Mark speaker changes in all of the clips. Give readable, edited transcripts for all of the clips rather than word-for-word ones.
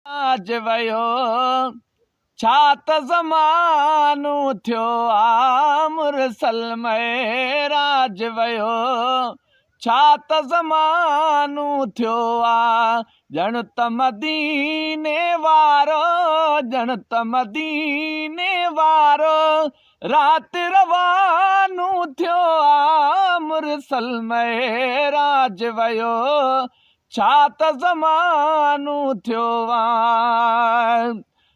Speaker 1: आज वयो छा त ज़मानो थियो आ मुरसल में राज वयो छा त ज़मानो थियो आ ॼण त मदीने वारो ॼण त मदीने वारो राति रवानो थियो आ मुरसल में राज वयो छा त ज़मानो थियो आ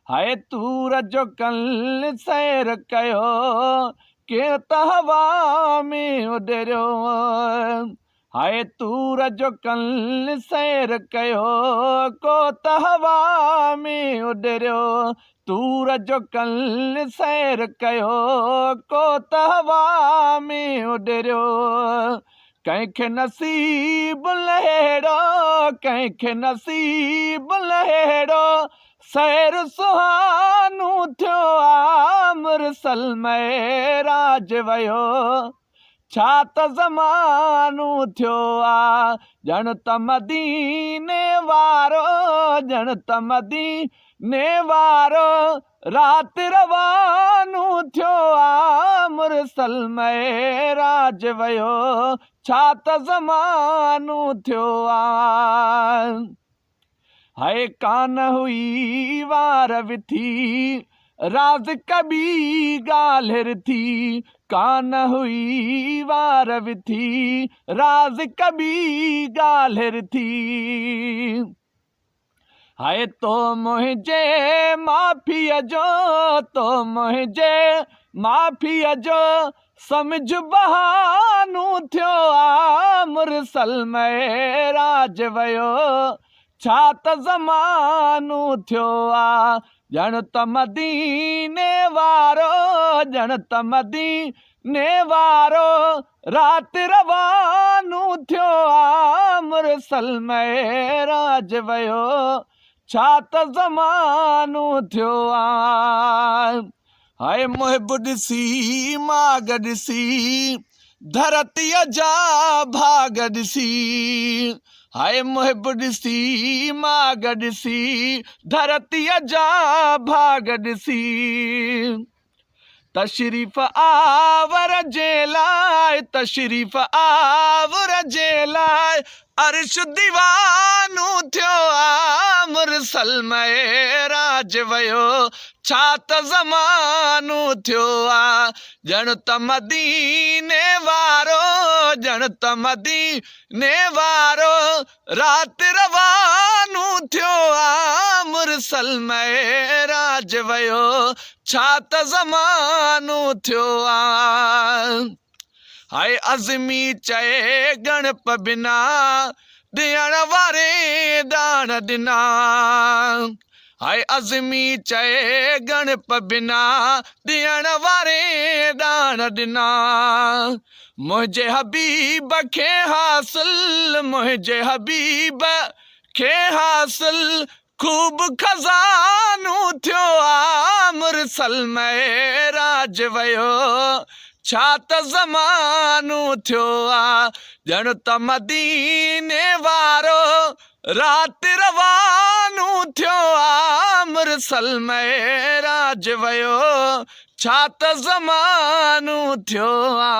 Speaker 1: हाय तूर जो कल सैर कयो के त हवा में उॾरियो हाय तूर जो कल सैर कयो को त हवा में उॾरियो तूर जो कल सैर कयो को त हवा में उॾरियो कंहिंखे नसीब लहेड़ो कंहिंखे नसीब लहेड़ो सैर सुहानो थियो आ मुरसल में राज वयो छा त ज़मानो थियो आ ॼण त मदीने वारो ॼण त मदीने वारो राति रवानो थियो आ मुरसल में राज वयो छा त ज़मानो थियो आ हाय कान हुई वार विथी राज कबी ॻाल्हि थी कान हुई वार विथी राज कबी ॻाल्हि थी हाय तो मुंहिंजे माफ़ीअ जो तो मुंहिंजे माफ़ीअ जो सम्झ बहानो थियो आ मुरसल में राज वयो छा त ज़मानो थियो आ ॼण त मदीने वारो ॼण त मदीने वारो राति रवानो थियो आ मुरसल में राज वयो छा त ज़मानो थियो आ हाय मुहिब ॾिसी माग ॾिसी धरतीअ जा भाग ॾिसी हाय मुहिब ॾिसी माग ॾिसी धरतीअ जा भाग ॾिसी तशरीफ़ आवर जे लाइ तशरीफ़ आवर जे लाइ अर्श दीवानो थियो आ मुरसल में राज वयो छा त ज़मानो थियो आ ॼण त मदीने वारो ॼण त मदीने वारो राति रवानो थियो आ मुरसल में राज वयो छा त ज़मानो थियो आ हाय अज़मी चए गणप बिना ॾियण वारे दान ॾिना हाय अज़मी चए गणप बिना ॾियण वारे दान ॾिना मुंहिंजे हबीब खे हासिल मुंहिंजे हबीब खे हासिल खूब खज़ानो थियो आ मुरसल में राज वयो छा त ज़मानो थियो आ ॼण त मदीने वारो राति रवानो थियो आ मुरसल में राज वयो छा त ज़मानो थियो आ